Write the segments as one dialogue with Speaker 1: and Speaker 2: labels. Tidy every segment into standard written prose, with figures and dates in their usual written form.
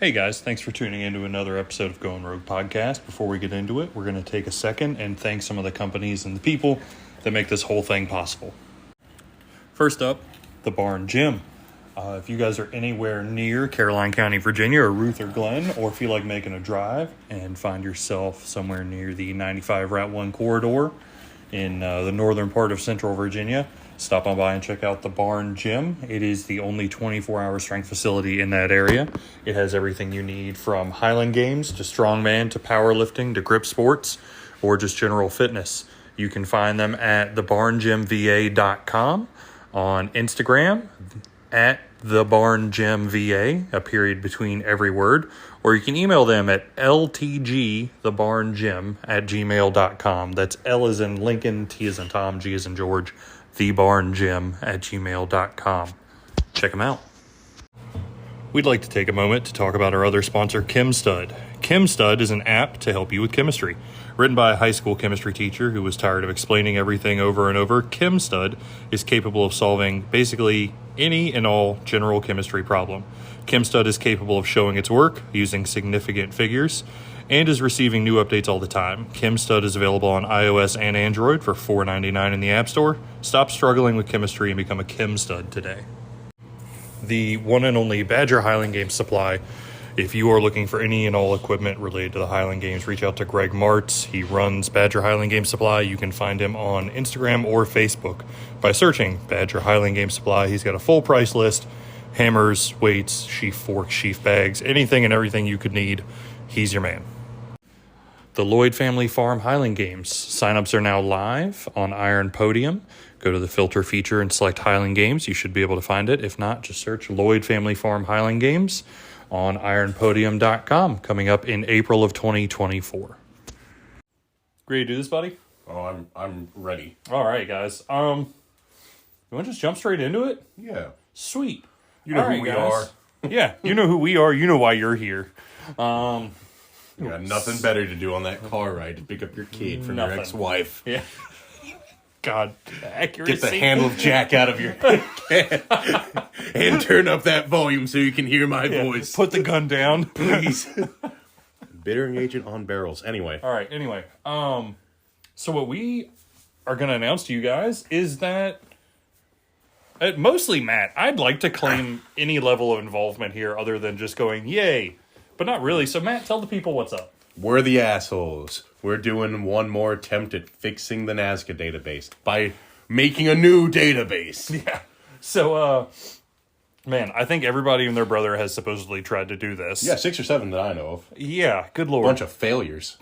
Speaker 1: Hey guys, thanks for tuning in to another episode of Going Rogue Podcast. Before we get into it, we're going to take a second and thank some of the companies and the people that make this whole thing possible. First up, the Barn Gym. If you guys are anywhere near Caroline County, Virginia, or Ruth or Glenn, or feel like making a drive and find yourself somewhere near the 95 Route 1 corridor in the northern part of Central Virginia, stop on by and check out the Barn Gym. It is the only 24-hour strength facility in that area. It has everything you need from Highland Games to strongman to powerlifting to grip sports or just general fitness. You can find them at thebarngymva.com, on Instagram at thebarngymva, a period between every word, or you can email them at ltgthebarngym@gmail.com. That's L as in Lincoln, T as in Tom, G as in George, thebarngym@gmail.com. Check them out. We'd like to take a moment to talk about our other sponsor, ChemStud. ChemStud is an app to help you with chemistry. Written by a high school chemistry teacher who was tired of explaining everything over and over, ChemStud is capable of solving basically any and all general chemistry problem. ChemStud is capable of showing its work using significant figures and is receiving new updates all the time. ChemStud is available on iOS and Android for $4.99 in the App Store. Stop struggling with chemistry and become a ChemStud today. The one and only Badger Highland Games supply. If you are looking for any and all equipment related to the Highland Games, reach out to Greg Martz. He runs Badger Highland Games Supply. You can find him on Instagram or Facebook by searching Badger Highland Games Supply. He's got a full price list: hammers, weights, sheaf forks, sheaf bags, anything and everything you could need. He's your man. The Lloyd Family Farm Highland Games. Signups are now live on Iron Podium. Go to the filter feature and select Highland Games. You should be able to find it. If not, just search Lloyd Family Farm Highland Games on ironpodium.com, coming up in April of 2024. Ready to do this, buddy?
Speaker 2: Oh, I'm ready.
Speaker 1: All right, guys. You want to just jump straight into it?
Speaker 2: Yeah.
Speaker 1: Sweet.
Speaker 2: You know who we are.
Speaker 1: Yeah, you know who we are. You know why you're here.
Speaker 2: You got nothing better to do on that car ride to pick up your kid from your ex-wife.
Speaker 1: Yeah. God, accuracy.
Speaker 2: Get the handle of Jack out of your head and turn up that volume so you can hear my voice.
Speaker 1: Put the gun down,
Speaker 2: Please. Bittering agent on barrels. Anyway.
Speaker 1: All right, anyway. So what we are going to announce to you guys is that, mostly Matt, I'd like to claim any level of involvement here other than just going, yay, but not really. So Matt, tell the people what's up.
Speaker 2: We're the assholes. We're doing one more attempt at fixing the NASGA database by making a new database.
Speaker 1: Yeah. So, man, I think everybody and their brother has supposedly tried to do this.
Speaker 2: Yeah, 6 or 7 that I know of.
Speaker 1: Yeah, good lord.
Speaker 2: Bunch of failures.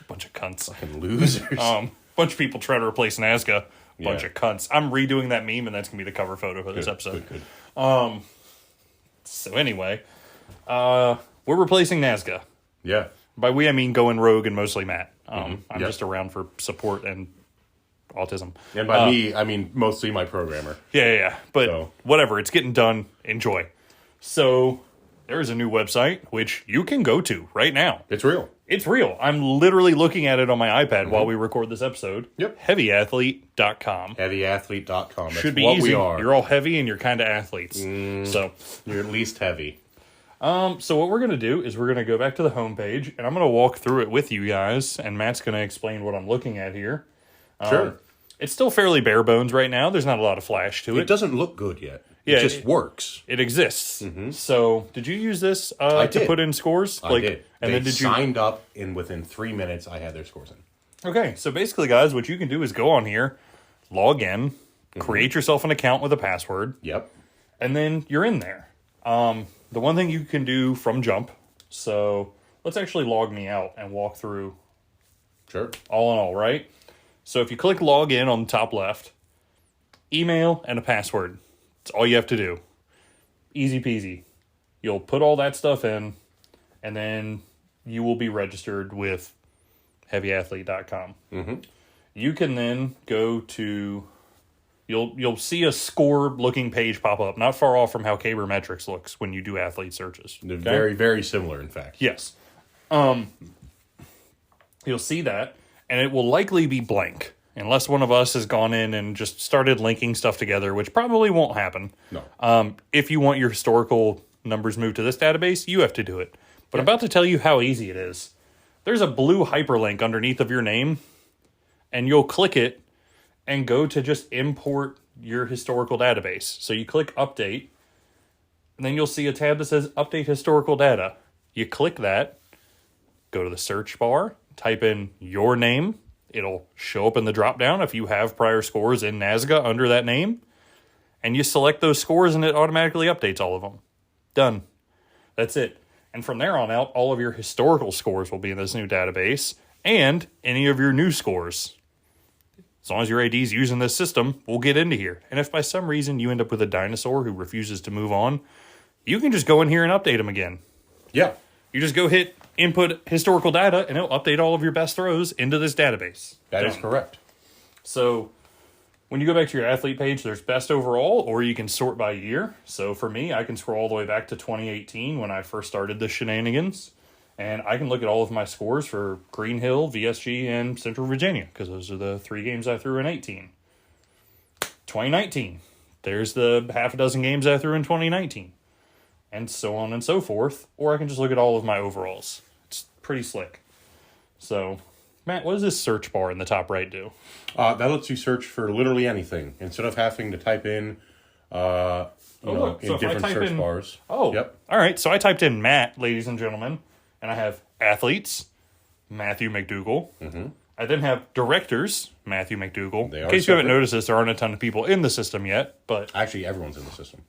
Speaker 1: Bunch of cunts.
Speaker 2: Fucking losers.
Speaker 1: Bunch of people trying to replace NASGA. Bunch of cunts. I'm redoing that meme, and that's going to be the cover photo for this episode.
Speaker 2: Good.
Speaker 1: So anyway, we're replacing NASGA.
Speaker 2: Yeah.
Speaker 1: By we, I mean Going Rogue and mostly Matt. I'm
Speaker 2: Yep.
Speaker 1: just around for support and autism.
Speaker 2: And by me, I mean mostly my programmer.
Speaker 1: Yeah. But whatever, it's getting done. Enjoy. So there's a new website, which you can go to right now.
Speaker 2: It's real.
Speaker 1: It's real. I'm literally looking at it on my iPad while we record this episode.
Speaker 2: Yep.
Speaker 1: Heavyathlete.com.
Speaker 2: Heavyathlete.com. That's
Speaker 1: Should be
Speaker 2: what
Speaker 1: easy.
Speaker 2: we are.
Speaker 1: You're all heavy and you're kind of athletes. So
Speaker 2: You're at least heavy.
Speaker 1: So what we're going to do is we're going to go back to the homepage, and I'm going to walk through it with you guys, and Matt's going to explain what I'm looking at here.
Speaker 2: Sure.
Speaker 1: It's still fairly bare bones right now. There's not a lot of flash to it.
Speaker 2: It doesn't look good yet.
Speaker 1: Yeah,
Speaker 2: it just works.
Speaker 1: It exists. So did you use this to put in scores?
Speaker 2: I did.
Speaker 1: And
Speaker 2: they
Speaker 1: then did you
Speaker 2: signed up, and within 3 minutes, I had their scores in.
Speaker 1: Okay, so basically, guys, what you can do is go on here, log in, create yourself an account with a password.
Speaker 2: Yep.
Speaker 1: And then you're in there. The one thing you can do from jump, so let's actually log me out and walk through
Speaker 2: Sure.
Speaker 1: all in all, right? So if you click log in on the top left, email and a password. That's all you have to do. Easy peasy. You'll put all that stuff in, and then you will be registered with heavyathlete.com. You can then go to... You'll see a score-looking page pop up, not far off from how Cabermetrics looks when you do athlete searches.
Speaker 2: They're very, very similar, in fact.
Speaker 1: Yes. You'll see that, and it will likely be blank, unless one of us has gone in and just started linking stuff together, which probably won't happen.
Speaker 2: No.
Speaker 1: If you want your historical numbers move to this database, you have to do it. But I'm about to tell you how easy it is. There's a blue hyperlink underneath of your name, and you'll click it and go to just import your historical database. So you click update, and then you'll see a tab that says update historical data. You click that, go to the search bar, type in your name. It'll show up in the drop down if you have prior scores in NASGA under that name. And you select those scores and it automatically updates all of them. Done. That's it. And from there on out, all of your historical scores will be in this new database and any of your new scores. As long as your AD's using this system, we'll get into here. And if by some reason you end up with a dinosaur who refuses to move on, you can just go in here and update them again.
Speaker 2: Yeah.
Speaker 1: You just go hit input historical data and it'll update all of your best throws into this database.
Speaker 2: That is correct.
Speaker 1: So when you go back to your athlete page, there's best overall, or you can sort by year. So for me, I can scroll all the way back to 2018 when I first started the shenanigans. And I can look at all of my scores for Green Hill, VSG, and Central Virginia, because those are the 3 games I threw in 18. 2019, there's the half a dozen games I threw in 2019. And so on and so forth. Or I can just look at all of my overalls. It's pretty slick. So, Matt, what does this search bar in the top right do?
Speaker 2: That lets you search for literally anything. Instead of having to type in, in different search bars.
Speaker 1: Oh,
Speaker 2: yep.
Speaker 1: All right. So I typed in Matt, ladies and gentlemen. And I have athletes, Matthew McDougall. Mm-hmm. I then have directors, Matthew McDougall. In case you haven't noticed this, there aren't a ton of people in the system yet. But
Speaker 2: actually, everyone's in the system.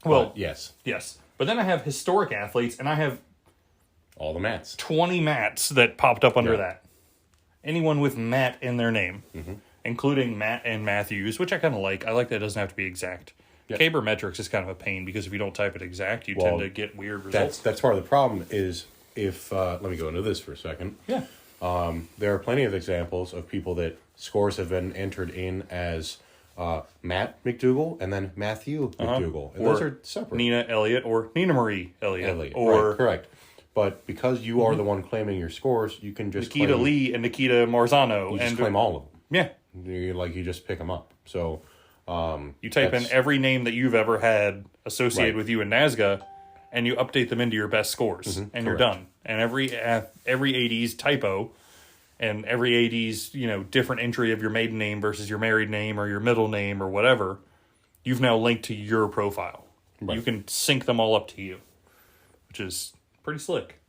Speaker 1: Well,
Speaker 2: yes.
Speaker 1: Yes. But then I have historic athletes, and I have
Speaker 2: all the Matts.
Speaker 1: 20 Matts that popped up under that. Anyone with Matt in their name, including Matt and Matthews, which I kind of like. I like that it doesn't have to be exact. Yep. Cabermetrics is kind of a pain because if you don't type it exact, you tend to get weird results.
Speaker 2: That's part of the problem is if, let me go into this for a second.
Speaker 1: Yeah.
Speaker 2: There are plenty of examples of people that scores have been entered in as Matt McDougall and then Matthew McDougall. And those are separate.
Speaker 1: Nina Elliott or Nina Marie Elliott.
Speaker 2: Or, right, correct. But because you are the one claiming your scores, you can just
Speaker 1: Nikita Lee and Nikita Marzano.
Speaker 2: You just claim all of them.
Speaker 1: Yeah.
Speaker 2: You just pick them up. So
Speaker 1: you type in every name that you've ever had associated with you in NASGA, and you update them into your best scores, and you're done. And every AD's typo, and every AD's different entry of your maiden name versus your married name or your middle name or whatever, you've now linked to your profile. Right. You can sync them all up to you, which is pretty slick.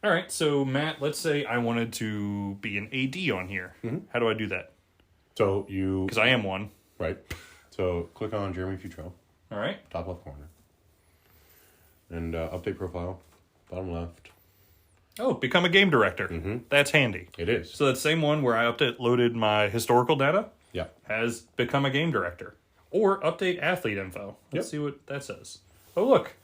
Speaker 1: All right, so Matt, let's say I wanted to be an AD on here. Mm-hmm. How do I do that?
Speaker 2: So you...
Speaker 1: Because I am one.
Speaker 2: Right. So click on Jeremy Futrell.
Speaker 1: All right.
Speaker 2: Top left corner. And update profile. Bottom left.
Speaker 1: Oh, become a game director. Mm-hmm. That's handy.
Speaker 2: It is.
Speaker 1: So that same one where I loaded my historical data has become a game director. Or update athlete info. Let's see what that says. Oh, look.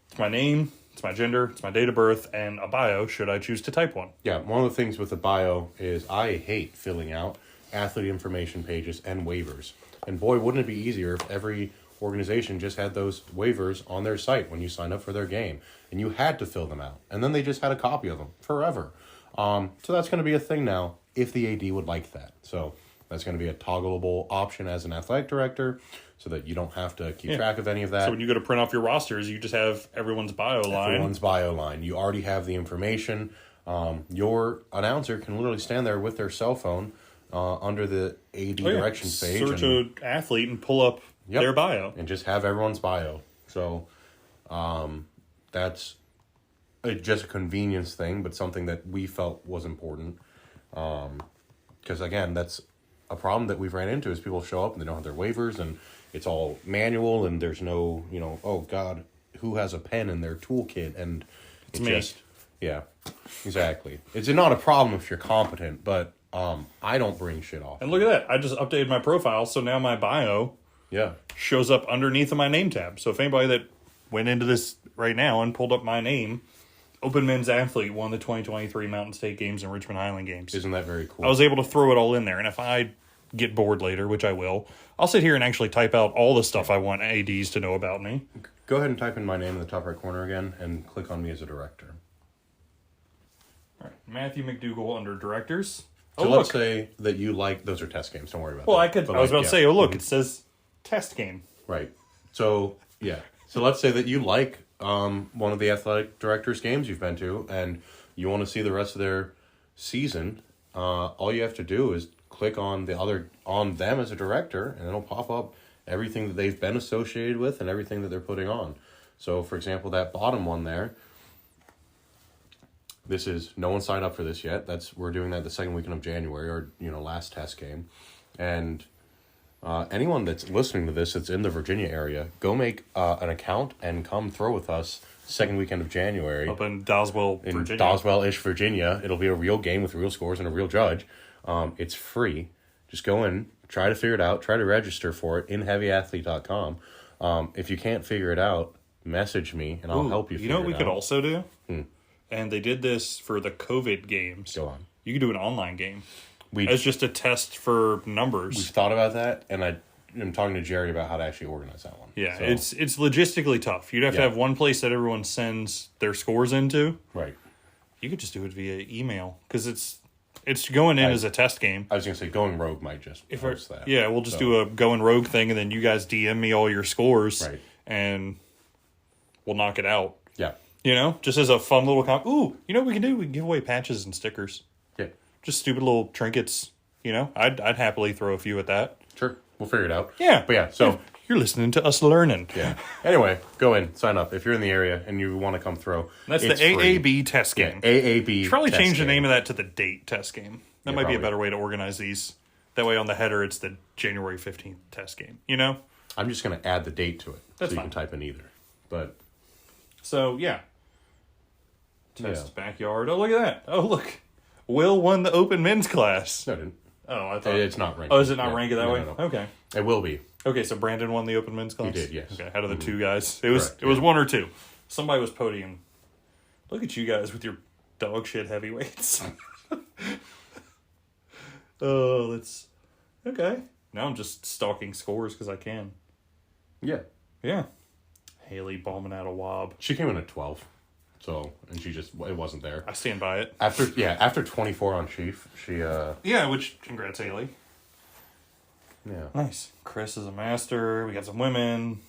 Speaker 1: It's my name, it's my gender, it's my date of birth, and a bio should I choose to type one. Yeah,
Speaker 2: one of the things with the bio is I hate filling out athlete information pages and waivers. And boy, wouldn't it be easier if every organization just had those waivers on their site when you sign up for their game. And you had to fill them out. And then they just had a copy of them forever. So that's going to be a thing now if the AD would like that. So that's going to be a toggleable option as an athletic director so that you don't have to keep track of any of that.
Speaker 1: So when you go to print off your rosters, you just have everyone's bio line.
Speaker 2: Everyone's bio line. You already have the information. Your announcer can literally stand there with their cell phone under the AD directions page.
Speaker 1: Search an athlete and pull up their bio.
Speaker 2: And just have everyone's bio. So that's just a convenience thing, but something that we felt was important. Because, again, that's a problem that we've ran into is people show up and they don't have their waivers and it's all manual and there's no, oh, God, who has a pen in their toolkit? And
Speaker 1: it's me.
Speaker 2: Yeah, exactly. It's not a problem if you're competent, but I don't bring shit off.
Speaker 1: And look at that. I just updated my profile, so now my bio shows up underneath of my name tab. So if anybody that went into this right now and pulled up my name, Open Men's Athlete won the 2023 Mountain State Games and Richmond Highland Games.
Speaker 2: Isn't that very cool?
Speaker 1: I was able to throw it all in there, and if I get bored later, which I will, I'll sit here and actually type out all the stuff I want ADs to know about me.
Speaker 2: Go ahead and type in my name in the top right corner again and click on me as a director.
Speaker 1: All right, Matthew McDougall under directors.
Speaker 2: So let's say that you like, those are test games, don't worry about that.
Speaker 1: Well, I was about to say, look, it says test game.
Speaker 2: Right. So, So let's say that you like one of the athletic directors' games you've been to, and you want to see the rest of their season, all you have to do is click on them as a director, and it'll pop up everything that they've been associated with and everything that they're putting on. So, for example, that bottom one there, this is, no one signed up for this yet. We're doing that the second weekend of January, or, last test game. And anyone that's listening to this that's in the Virginia area, go make an account and come throw with us second weekend of January.
Speaker 1: Up in Doswell, Virginia.
Speaker 2: In Doswell-ish, Virginia. It'll be a real game with real scores and a real judge. It's free. Just go in, try to figure it out, try to register for it in heavyathlete.com. If you can't figure it out, message me and I'll help you figure it out.
Speaker 1: You know what we could also do? And they did this for the COVID games.
Speaker 2: Go on.
Speaker 1: You could do an online game as just a test for numbers.
Speaker 2: We've thought about that, and I'm talking to Jerry about how to actually organize that one.
Speaker 1: Yeah,
Speaker 2: so,
Speaker 1: it's logistically tough. You'd have to have one place that everyone sends their scores into.
Speaker 2: Right.
Speaker 1: You could just do it via email, because it's going in as a test game.
Speaker 2: I was going to say, Going Rogue might just post that.
Speaker 1: Yeah, we'll just do a Going Rogue thing, and then you guys DM me all your scores, and we'll knock it out.
Speaker 2: Yeah.
Speaker 1: Just as a fun little ooh, you know what we can do? We can give away patches and stickers.
Speaker 2: Yeah.
Speaker 1: Just stupid little trinkets, I'd happily throw a few at that.
Speaker 2: Sure. We'll figure it out.
Speaker 1: Yeah.
Speaker 2: But yeah, so...
Speaker 1: You're listening to us learning.
Speaker 2: Yeah. Anyway, go in, sign up. If you're in the area and you want to come throw.
Speaker 1: That's the AAB test game.
Speaker 2: Yeah, AAB.
Speaker 1: Should probably change the name of that to the date test game. That might be a
Speaker 2: probably.
Speaker 1: better way to organize these. That way on the header, it's the January 15th test game.
Speaker 2: I'm just going to add the date to it.
Speaker 1: That's
Speaker 2: so you
Speaker 1: fine.
Speaker 2: can type in either. But...
Speaker 1: So, yeah. Test backyard. Oh, look at that. Oh, look. Will won the open men's class.
Speaker 2: No, it didn't.
Speaker 1: Oh, I thought...
Speaker 2: It's not ranked.
Speaker 1: Oh, is it not ranked that way?
Speaker 2: No.
Speaker 1: Okay.
Speaker 2: It will be.
Speaker 1: Okay, so Brandon won the open men's class?
Speaker 2: He did, yes.
Speaker 1: Okay, out of the two guys. It was
Speaker 2: Correct,
Speaker 1: it was one or two. Somebody was podium. Look at you guys with your dog shit heavyweights. Oh, that's... Okay. Now I'm just stalking scores because I can.
Speaker 2: Yeah.
Speaker 1: Yeah. Haley bombing out a wob.
Speaker 2: She came in at 12. So, and it wasn't there.
Speaker 1: I stand by it.
Speaker 2: After 24 on Chief, she,
Speaker 1: Yeah, which, congrats, Haley.
Speaker 2: yeah.
Speaker 1: Nice. Chris is a master. We got some women.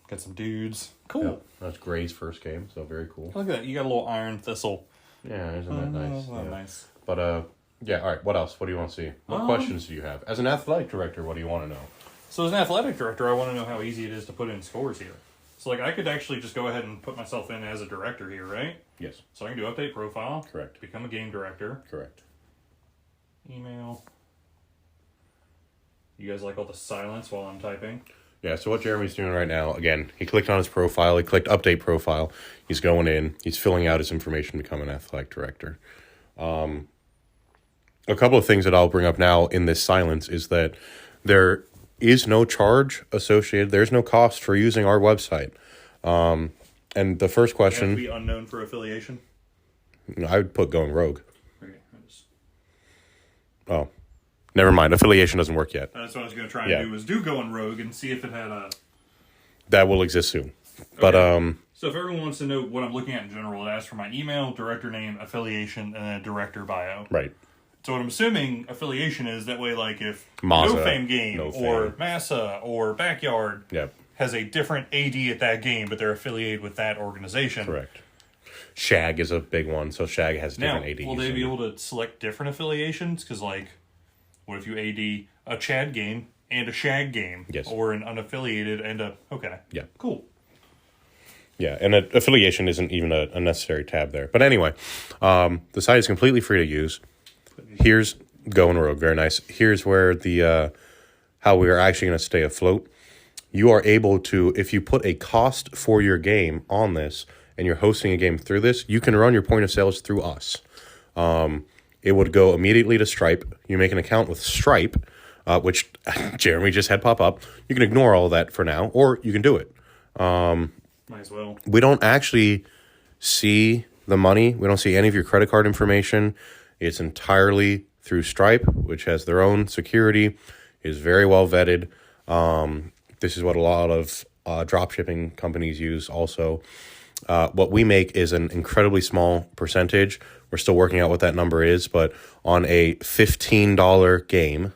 Speaker 1: Got some dudes. Cool.
Speaker 2: Yep. That's Gray's first game, so very cool.
Speaker 1: Look at that. You got a little iron thistle.
Speaker 2: Yeah, isn't that nice?
Speaker 1: Isn't that
Speaker 2: Yeah.
Speaker 1: nice?
Speaker 2: But, yeah, all right, what else? What do you want to see? What questions do you have? As an athletic director, what do you want to know?
Speaker 1: So as an athletic director, I want to know how easy it is to put in scores here. So, I could actually just go ahead and put myself in as a director here, right?
Speaker 2: Yes.
Speaker 1: So I can do update profile.
Speaker 2: Correct.
Speaker 1: Become a game director.
Speaker 2: Correct.
Speaker 1: Email. You guys like all the silence while I'm typing?
Speaker 2: Yeah, so what Jeremy's doing right now, again, he clicked on his profile, he clicked update profile, he's going in, he's filling out his information to become an athletic director. A couple of things that I'll bring up now in this silence is that there is no charge associated, there's no cost for using our website. And the first question...
Speaker 1: You have to be unknown for affiliation?
Speaker 2: I would put Going Rogue.
Speaker 1: Okay,
Speaker 2: Oh, never mind, affiliation doesn't work yet.
Speaker 1: that's what I was going to try and do, was do Going Rogue and see if it had a...
Speaker 2: That will exist soon. But,
Speaker 1: So if everyone wants to know what I'm looking at in general, it asks for my email, director name, affiliation, and then director bio.
Speaker 2: right.
Speaker 1: So what I'm assuming affiliation is, that way, if
Speaker 2: Mazda,
Speaker 1: No Fame Game
Speaker 2: No
Speaker 1: or
Speaker 2: Fame.
Speaker 1: Massa or Backyard
Speaker 2: Yep.
Speaker 1: has a different AD at that game, but they're affiliated with that organization.
Speaker 2: Correct. Shag is a big one, so Shag has
Speaker 1: Now,
Speaker 2: different ADs.
Speaker 1: will they be able to select different affiliations? Because, what if you AD a Chad game and a Shag game?
Speaker 2: Yes.
Speaker 1: Or an unaffiliated and a... Okay.
Speaker 2: Yeah.
Speaker 1: Cool.
Speaker 2: Yeah, and affiliation isn't even a necessary tab there. But anyway, the site is completely free to use. Here's Going Rogue, very nice. Here's where the how we are actually going to stay afloat. You are able to, if you put a cost for your game on this, and you're hosting a game through this, you can run your point of sales through us. It would go immediately to Stripe. You make an account with Stripe, which Jeremy just had pop up. You can ignore all that for now, or you can do it.
Speaker 1: Might as well.
Speaker 2: We don't actually see the money. We don't see any of your credit card information. It's entirely through Stripe, which has their own security, is very well vetted. This is what a lot of drop shipping companies use also. What we make is an incredibly small percentage. We're still working out what that number is, but on a $15 game,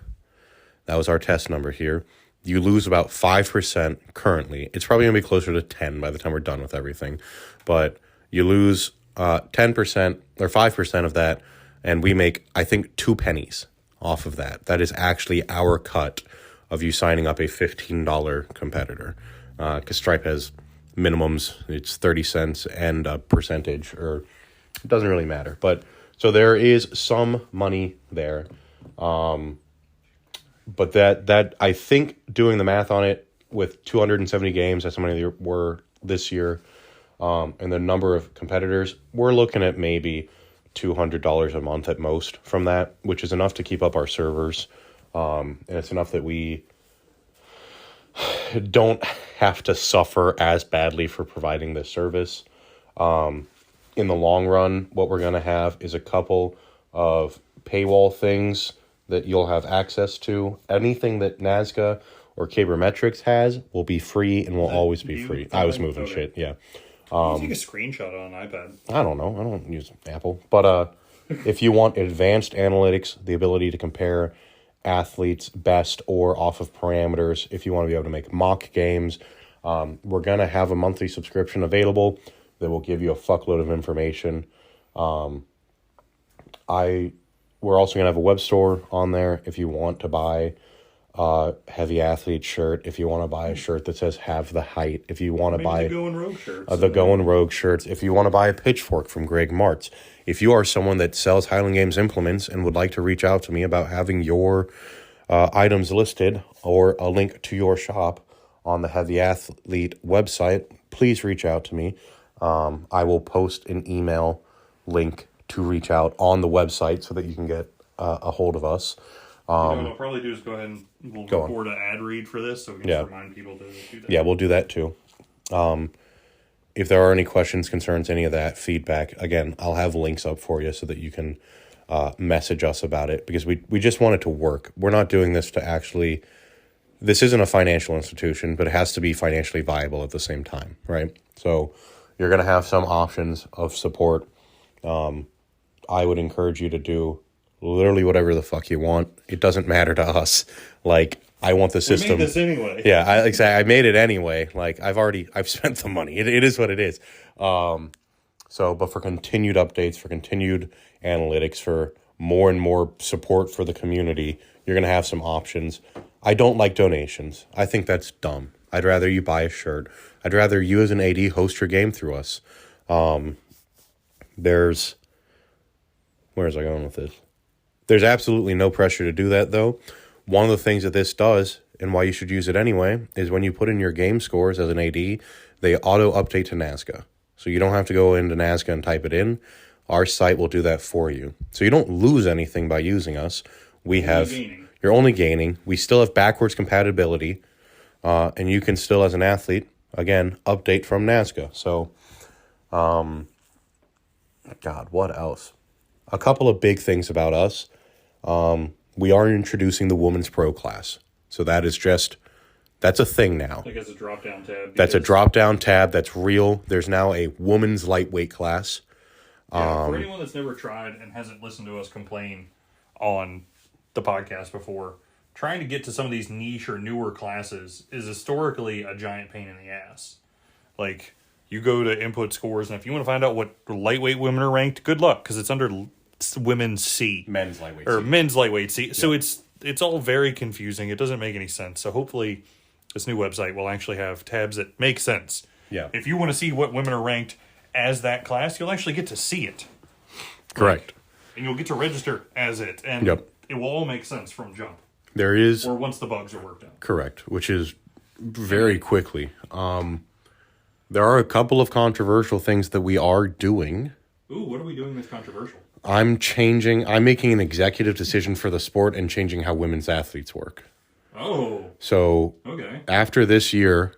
Speaker 2: that was our test number here, you lose about 5% currently. It's probably going to be closer to 10 by the time we're done with everything. But you lose 10% or 5% of that, and we make, I think, 2 pennies off of that. That is actually our cut of you signing up a $15 competitor. Because Stripe has minimums, it's 30 cents and a percentage, or it doesn't really matter. But so there is some money there. But that I think doing the math on it with 270 games, that's how many there were this year, and the number of competitors, we're looking at maybe $200 a month at most from that, which is enough to keep up our servers. And it's enough that we don't have to suffer as badly for providing this service. In the long run, what we're going to have is a couple of paywall things that you'll have access to. Anything that NASGA or Cabermetrics has will be free and will always be free. I was moving shit, yeah.
Speaker 1: You take a screenshot on an iPad.
Speaker 2: I don't know. I don't use Apple. But if you want advanced analytics, the ability to compare athletes best or off of parameters, if you want to be able to make mock games, we're going to have a monthly subscription available that will give you a fuckload of information. We're also going to have a web store on there if you want to buy a heavy athlete shirt, if you want to buy a shirt that says have the height, if you want to buy
Speaker 1: the Going Rogue shirts.
Speaker 2: The Going Rogue shirts, if you want to buy a pitchfork from Greg Martz. If you are someone that sells Highland Games implements and would like to reach out to me about having your items listed or a link to your shop on the Heavy Athlete website, please reach out to me. I will post an email link to reach out on the website so that you can get a hold of us.
Speaker 1: What I'll probably do is go ahead and we'll record an ad read for this so we can just remind people to do that.
Speaker 2: Yeah, we'll do that too. If there are any questions, concerns, any of that, feedback, again, I'll have links up for you so that you can message us about it, because we just want it to work. We're not doing this to actually... This isn't a financial institution, but it has to be financially viable at the same time, right? So you're going to have some options of support. I would encourage you to do literally whatever the fuck you want. It doesn't matter to us. Like, I want the system.
Speaker 1: We made this anyway.
Speaker 2: Yeah, I made it anyway. Like, I've spent the money. It is what it is. But for continued updates, for continued analytics, for more and more support for the community, you're going to have some options. I don't like donations. I think that's dumb. I'd rather you buy a shirt. I'd rather you as an AD host your game through us. Where is I going with this? There's absolutely no pressure to do that, though. One of the things that this does, and why you should use it anyway, is when you put in your game scores as an AD, they auto-update to NASGA. So you don't have to go into NASGA and type it in. Our site will do that for you. So you don't lose anything by using us. You're only gaining. We still have backwards compatibility, and you can still, as an athlete, again, update from NASGA. So, God, what else? A couple of big things about us. We are introducing the Women's Pro class. So that's a thing now.
Speaker 1: Like, it's a drop-down tab.
Speaker 2: That's a drop-down tab. That's real. There's now a women's lightweight class.
Speaker 1: For anyone that's never tried and hasn't listened to us complain on the podcast before, trying to get to some of these niche or newer classes is historically a giant pain in the ass. Like, you go to input scores, and if you want to find out what lightweight women are ranked, good luck, because it's under women's C.
Speaker 2: Men's lightweight
Speaker 1: or
Speaker 2: C.
Speaker 1: Men's lightweight C. Yeah. So it's all very confusing. It doesn't make any sense. So hopefully this new website will actually have tabs that make sense.
Speaker 2: Yeah.
Speaker 1: If you want to see what women are ranked as that class, you'll actually get to see it.
Speaker 2: Correct.
Speaker 1: And you'll get to register as it. And it will all make sense from jump.
Speaker 2: There is...
Speaker 1: Or once the bugs are worked out.
Speaker 2: Correct, which is very quickly. There are a couple of controversial things that we are doing.
Speaker 1: Ooh, what are we doing that's controversial?
Speaker 2: I'm making an executive decision for the sport and changing how women's athletes work.
Speaker 1: Oh.
Speaker 2: So, after this year,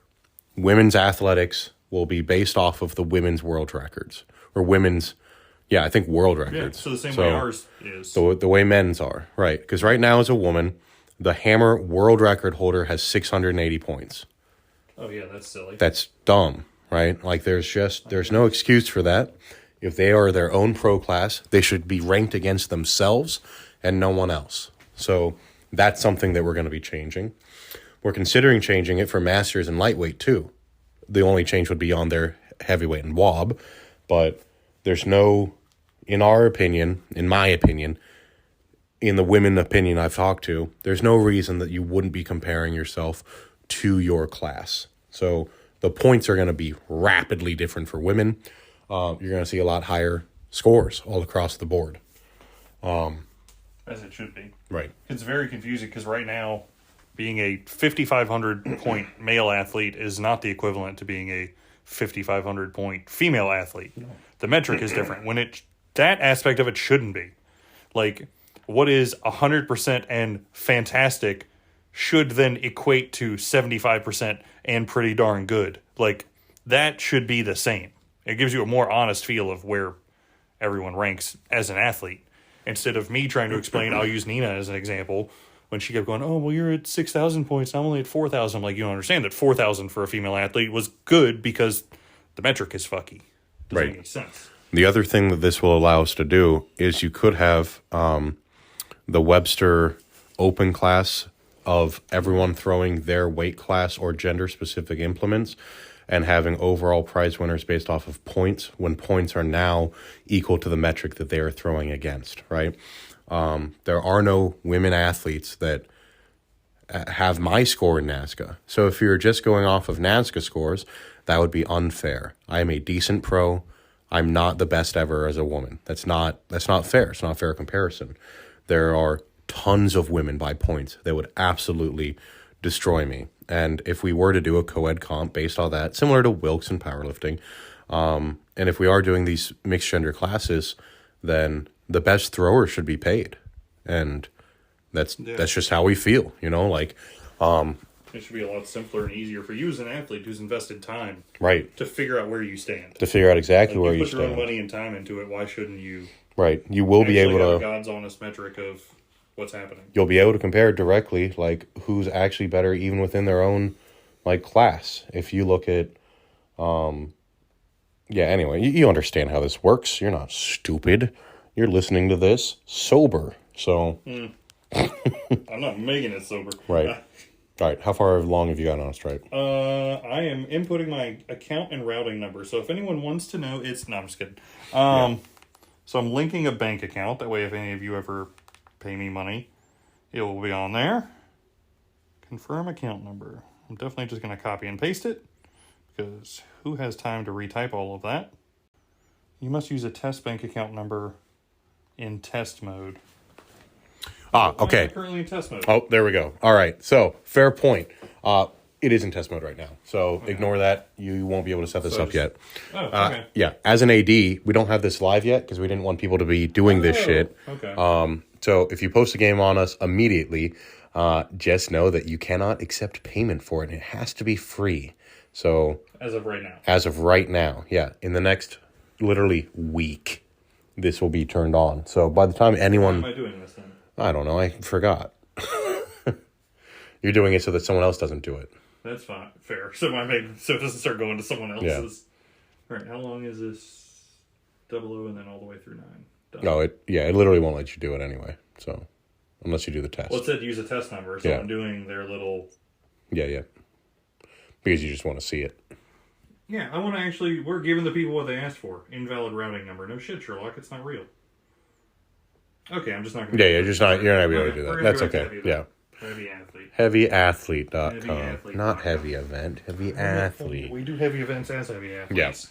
Speaker 2: women's athletics will be based off of the women's world records. Or women's, I think world records.
Speaker 1: Yeah, so the same way ours is.
Speaker 2: The way men's are, right. Because right now as a woman, the hammer world record holder has 680 points.
Speaker 1: Oh, yeah, that's silly.
Speaker 2: That's dumb, right? Like, there's no excuse for that. If they are their own pro class, they should be ranked against themselves and no one else. So that's something that we're going to be changing. We're considering changing it for masters and lightweight too. The only change would be on their heavyweight and wob, but there's no, in our opinion, in my opinion, in the women opinion I've talked to, there's no reason that you wouldn't be comparing yourself to your class. So the points are going to be rapidly different for women. You're going to see a lot higher scores all across the board.
Speaker 1: As it should be.
Speaker 2: Right.
Speaker 1: It's very confusing because right now, being a 5,500 point male athlete is not the equivalent to being a 5,500 point female athlete. No. The metric is different. That aspect of it shouldn't be. Like, what is 100% and fantastic should then equate to 75% and pretty darn good. Like, that should be the same. It gives you a more honest feel of where everyone ranks as an athlete. Instead of me trying to explain, I'll use Nina as an example, when she kept going, oh, well, you're at 6,000 points, I'm only at 4,000. I'm like, you don't understand that 4,000 for a female athlete was good because the metric is fucky. Doesn't make any sense.
Speaker 2: The other thing that this will allow us to do is you could have the Webster open class of everyone throwing their weight class or gender-specific implements and having overall prize winners based off of points when points are now equal to the metric that they are throwing against, right? There are no women athletes that have my score in NASGA. So if you're just going off of NASGA scores, that would be unfair. I am a decent pro. I'm not the best ever as a woman. That's not fair. It's not a fair comparison. There are tons of women by points that would absolutely destroy me. And if we were to do a co-ed comp based on that, similar to Wilks and powerlifting, and if we are doing these mixed gender classes, then the best thrower should be paid. And that's just how we feel, like
Speaker 1: it should be a lot simpler and easier for you as an athlete who's invested time
Speaker 2: to
Speaker 1: figure out where you stand.
Speaker 2: To figure out exactly where you stand.
Speaker 1: You put your own money and time into it, why shouldn't you?
Speaker 2: Right. You will be able to
Speaker 1: have God's honest metric of what's happening.
Speaker 2: You'll be able to compare directly, like, who's actually better even within their own, like, class. If you look at, anyway, you understand how this works. You're not stupid. You're listening to this sober, so.
Speaker 1: I'm not making it sober.
Speaker 2: Right. All right, how far along have you got on a strike?
Speaker 1: I am inputting my account and routing number, so if anyone wants to know, no, I'm just kidding. So I'm linking a bank account, that way if any of you ever pay me money, it will be on there. Confirm account number. I'm definitely just going to copy and paste it, because who has time to retype all of that? You must use a test bank account number in test mode.
Speaker 2: Okay.
Speaker 1: I'm currently in test mode.
Speaker 2: Oh, there we go. All right. So, fair point. It is in test mode right now. So, ignore that. You won't be able to set this up yet.
Speaker 1: Oh, okay.
Speaker 2: Yeah. As an AD, we don't have this live yet because we didn't want people to be doing this shit.
Speaker 1: Okay.
Speaker 2: So, if you post a game on us immediately, just know that you cannot accept payment for it. And it has to be free. So,
Speaker 1: As of right now.
Speaker 2: As of right now. Yeah. In the next, literally, week, this will be turned on. So, by the time anyone...
Speaker 1: Why am I doing this then?
Speaker 2: I don't know. I forgot. You're doing it so that someone else doesn't do it.
Speaker 1: That's fine. Fair. So it doesn't start going to someone else's.
Speaker 2: Yeah.
Speaker 1: All right. How long is this? 00 and then all the way through 9. Done.
Speaker 2: No, it literally won't let you do it anyway. So unless you do the test.
Speaker 1: Well, it said use a test number, so I'm doing their little.
Speaker 2: Yeah. Because you just want to see it.
Speaker 1: Yeah, I want to actually. We're giving the people what they asked for. Invalid routing number. No shit, Sherlock. It's not real. Okay, I'm just not going to...
Speaker 2: Yeah, you're not going to be able to do that. That's okay. Yeah.
Speaker 1: Heavy athlete.
Speaker 2: Heavyathlete.com. Not heavy event. Heavy athlete.
Speaker 1: We do heavy events as heavy athletes.
Speaker 2: Yes.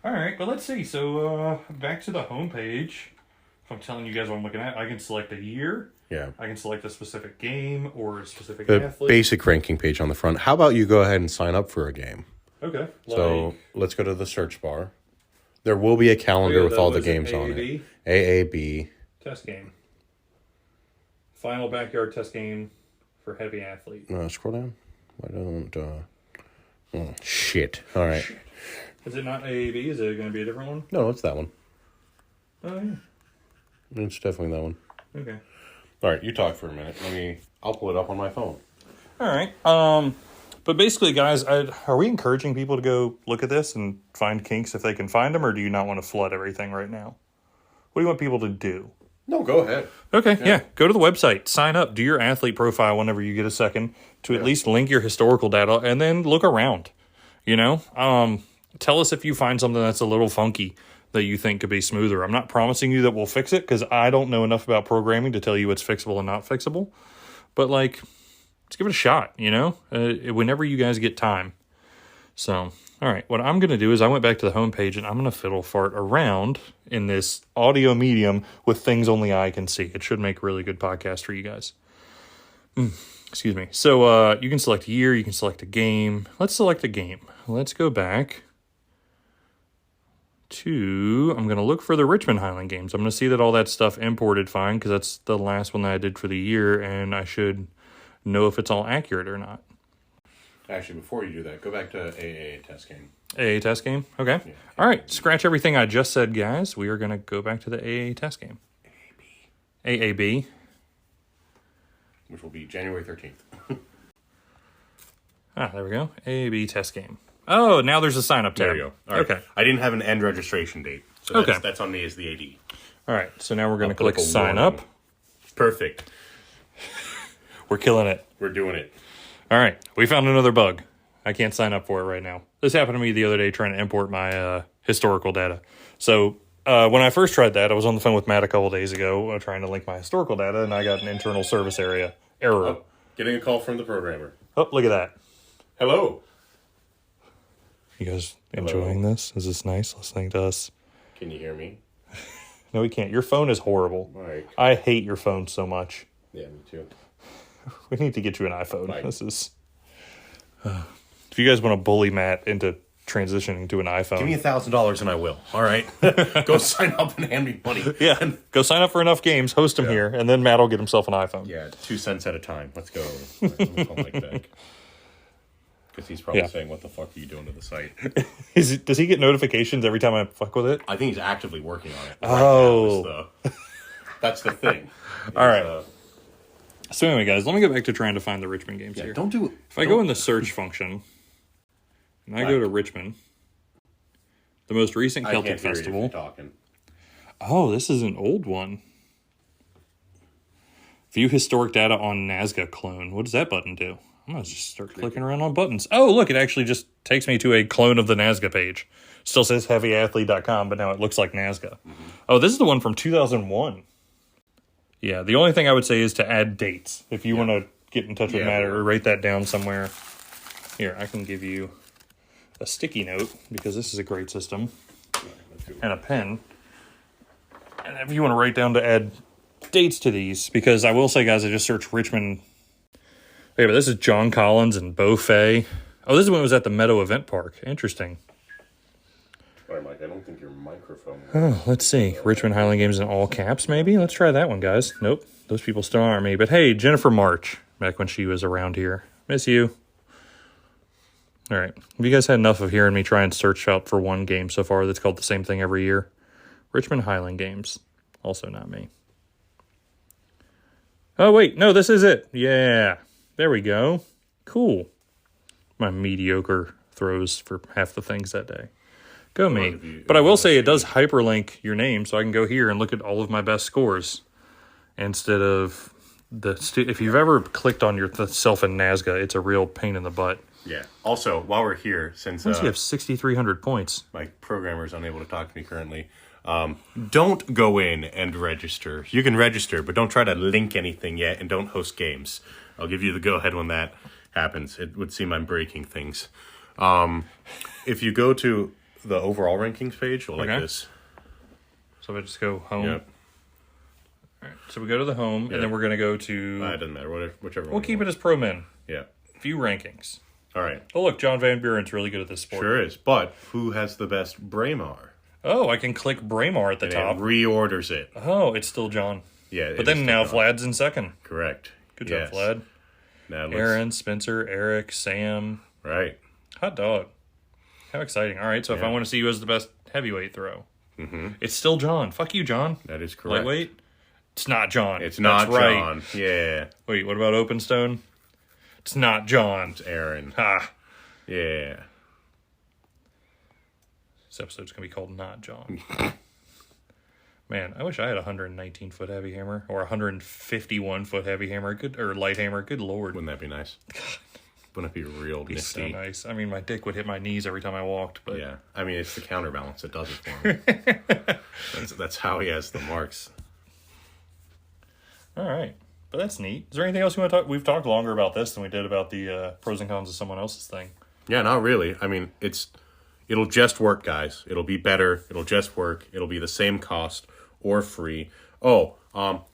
Speaker 1: All right, but let's see. So, back to the homepage. If I'm telling you guys what I'm looking at, I can select a year.
Speaker 2: Yeah.
Speaker 1: I can select a specific game or a specific
Speaker 2: the
Speaker 1: athlete.
Speaker 2: Basic ranking page on the front. How about you go ahead and sign up for a game?
Speaker 1: Okay.
Speaker 2: So, let's go to the search bar. There will be a calendar with all the games on it. AAB.
Speaker 1: Test game. Final backyard test game for heavy athlete.
Speaker 2: Scroll down. Why don't... Oh, shit. All right.
Speaker 1: Shit. Is it not AAB? Is it going to be a different one?
Speaker 2: No, it's that one.
Speaker 1: Oh, yeah.
Speaker 2: It's definitely that one.
Speaker 1: Okay.
Speaker 2: All right, you talk for a minute. I'll pull it up on my phone.
Speaker 1: All right. But basically, guys, are we encouraging people to go look at this and find kinks if they can find them, or do you not want to flood everything right now? What do you want people to do?
Speaker 2: No, go ahead.
Speaker 1: Okay, yeah. Go to the website, sign up, do your athlete profile whenever you get a second to at least link your historical data, and then look around. You know, tell us if you find something that's a little funky that you think could be smoother. I'm not promising you that we'll fix it because I don't know enough about programming to tell you what's fixable and not fixable. But like, let's give it a shot. You know, whenever you guys get time. So, all right, what I'm going to do is I went back to the homepage and I'm going to fiddle fart around in this audio medium with things only I can see. It should make a really good podcast for you guys. Excuse me. So you can select a year, you can select a game. Let's select a game. Let's go back to, I'm going to look for the Richmond Highland games. I'm going to see that all that stuff imported fine because that's the last one that I did for the year and I should know if it's all accurate or not.
Speaker 2: Actually, before you do that, go back to AA test game.
Speaker 1: AA test game? Okay. Yeah. All right. Scratch everything I just said, guys. We are going to go back to the AA test game. AAB.
Speaker 2: Which will be January 13th.
Speaker 1: There we go. AAB test game. Oh, now there's a sign-up tab.
Speaker 2: There you go. All right. Okay. I didn't have an end registration date. So that's on me as the AD.
Speaker 1: All right. So now we're going to click sign up.
Speaker 2: Perfect.
Speaker 1: We're killing it.
Speaker 2: We're doing it.
Speaker 1: All right, we found another bug. I can't sign up for it right now. This happened to me the other day trying to import my historical data. So when I first tried that, I was on the phone with Matt a couple days ago trying to link my historical data, and I got an internal service area error.
Speaker 2: Oh, getting a call from the programmer.
Speaker 1: Oh, look at that.
Speaker 2: Hello.
Speaker 1: You guys enjoying this? Is this nice listening to us?
Speaker 2: Can you hear me?
Speaker 1: No, we can't. Your phone is horrible.
Speaker 2: Mike.
Speaker 1: I hate your phone so much.
Speaker 2: Yeah, me too.
Speaker 1: We need to get you an iPhone.
Speaker 2: Mike.
Speaker 1: This is... if you guys want to bully Matt into transitioning to an iPhone...
Speaker 2: Give me $1,000 and I will. All right? Go sign up and hand me money.
Speaker 1: Yeah, go sign up for enough games, host them here, and then Matt will get himself an iPhone.
Speaker 2: Yeah, 2 cents at a time. Let's go. Let me call Mike back. Because he's probably saying, what the fuck are you doing to the site?
Speaker 1: Does he get notifications every time I fuck with it?
Speaker 2: I think he's actively working on it.
Speaker 1: Oh.
Speaker 2: That's the thing.
Speaker 1: All right. So anyway, guys, let me go back to trying to find the Richmond games here.
Speaker 2: Don't do it.
Speaker 1: If I go in the search function, and I go to Richmond, the most recent Celtic Festival.
Speaker 2: Talking.
Speaker 1: Oh, this is an old one. View historic data on NASGA clone. What does that button do? I'm going to just start clicking around on buttons. Oh, look, it actually just takes me to a clone of the NASGA page. Still says heavyathlete.com, but now it looks like NASGA. Mm-hmm. Oh, this is the one from 2001. Yeah, the only thing I would say is to add dates. If you want to get in touch with Matt or write that down somewhere. Here, I can give you a sticky note because this is a great system. And a pen. And if you want to write down to add dates to these, because I will say, guys, I just searched Richmond. Okay, but this is John Collins and Beau Fay. Oh, this is when it was at the Meadow Event Park. Interesting.
Speaker 2: Sorry, Mike, I don't think your microphone...
Speaker 1: Oh, let's see. Richmond Highland Games in all caps, maybe? Let's try that one, guys. Nope, those people still aren't me. But hey, Jennifer March, back when she was around here. Miss you. All right. Have you guys had enough of hearing me try and search out for one game so far that's called the same thing every year? Richmond Highland Games. Also not me. Oh, wait. No, this is it. Yeah. There we go. Cool. My mediocre throws for half the things that day. Go me. But I will say it does hyperlink your name, so I can go here and look at all of my best scores instead of if you've ever clicked on yourself in NASGA, it's a real pain in the butt.
Speaker 2: Yeah. Also, while we're here, since
Speaker 1: you have 6,300 points,
Speaker 2: my programmer is unable to talk to me currently. Don't go in and register. You can register, but don't try to link anything yet, and don't host games. I'll give you the go-ahead when that happens. It would seem I'm breaking things. If you go to the overall rankings page, like this.
Speaker 1: So I just go home.
Speaker 2: Yep.
Speaker 1: All right. So we go to the home, and then we're going to go to...
Speaker 2: it doesn't matter. Whichever one.
Speaker 1: We'll keep it as pro men.
Speaker 2: Yeah.
Speaker 1: View rankings.
Speaker 2: All right.
Speaker 1: Oh, look, John Van Buren's really good at this sport.
Speaker 2: Sure is. But who has the best Braemar?
Speaker 1: Oh, I can click Braemar at the top.
Speaker 2: It reorders it.
Speaker 1: Oh, it's still John.
Speaker 2: Yeah.
Speaker 1: But then now Vlad's in second.
Speaker 2: Correct.
Speaker 1: Good job, Vlad.
Speaker 2: Now
Speaker 1: Aaron, Spencer, Eric, Sam.
Speaker 2: Right.
Speaker 1: Hot dog. How exciting. All right, so if I want to see you as the best heavyweight throw, it's still John. Fuck you, John.
Speaker 2: That is correct.
Speaker 1: Lightweight? It's not John.
Speaker 2: It's not
Speaker 1: right.
Speaker 2: John. Yeah.
Speaker 1: Wait, what about Open Stone? It's not John.
Speaker 2: It's Aaron.
Speaker 1: Ha.
Speaker 2: Yeah.
Speaker 1: This episode's going to be called Not John. Man, I wish I had a 119-foot heavy hammer or a 151-foot heavy hammer, or light hammer. Good Lord.
Speaker 2: Wouldn't that be nice? Wouldn't it be real
Speaker 1: It'd be so
Speaker 2: nifty?
Speaker 1: nice. I mean, my dick would hit my knees every time I walked, but
Speaker 2: Yeah. I mean, it's the counterbalance that does it for him. That's how he has the marks.
Speaker 1: all right. But that's neat. Is there anything else you want to talk? We've talked longer about this than we did about the pros and cons of someone else's thing.
Speaker 2: Yeah, not really. I mean, it'll just work, guys. It'll be better. It'll just work. It'll be the same cost or free. Oh,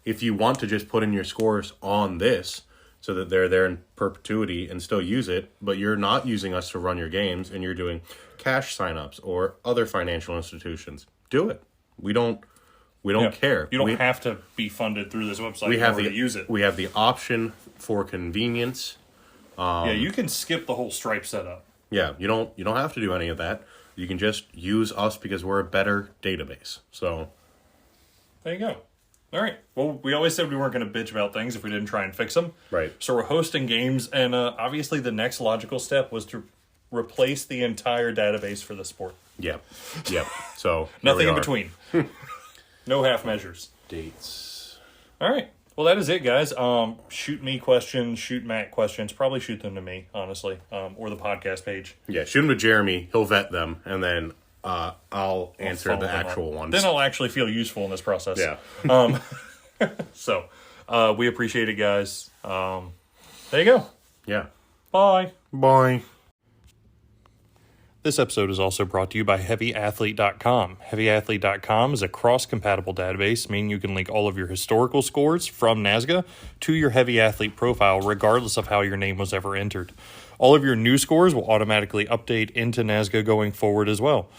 Speaker 2: if you want to just put in your scores on this so that they're there in perpetuity and still use it, but you're not using us to run your games and you're doing cash signups or other financial institutions, do it. We don't care.
Speaker 1: You don't have to be funded through this website
Speaker 2: We
Speaker 1: in
Speaker 2: have
Speaker 1: order
Speaker 2: the
Speaker 1: to use it.
Speaker 2: We have the option for convenience.
Speaker 1: Yeah, you can skip the whole Stripe setup.
Speaker 2: Yeah, you don't have to do any of that. You can just use us because we're a better database. So
Speaker 1: there you go. All right. Well, we always said we weren't going to bitch about things if we didn't try and fix them.
Speaker 2: Right.
Speaker 1: So we're hosting games, and obviously the next logical step was to replace the entire database for the sport.
Speaker 2: yeah. So
Speaker 1: Nothing in between. No half measures.
Speaker 2: Dates.
Speaker 1: All right. Well, that is it, guys. Shoot me questions. Shoot Matt questions. Probably shoot them to me, honestly, or the podcast page.
Speaker 2: Yeah, shoot them to Jeremy. He'll vet them, and then I'll answer the actual ones.
Speaker 1: Then I'll actually feel useful in this process.
Speaker 2: Yeah.
Speaker 1: So, we appreciate it, guys. There you go.
Speaker 2: Yeah.
Speaker 1: Bye.
Speaker 2: Bye.
Speaker 1: This episode is also brought to you by HeavyAthlete.com. HeavyAthlete.com is a cross-compatible database, meaning you can link all of your historical scores from NASGA to your Heavy Athlete profile, regardless of how your name was ever entered. All of your new scores will automatically update into NASGA going forward as well.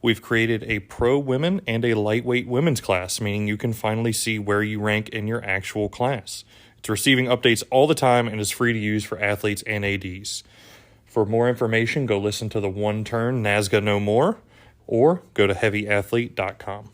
Speaker 1: We've created a pro women and a lightweight women's class, meaning you can finally see where you rank in your actual class. It's receiving updates all the time and is free to use for athletes and ADs. For more information, go listen to the One Turn NASGA No More, or go to HeavyAthlete.com.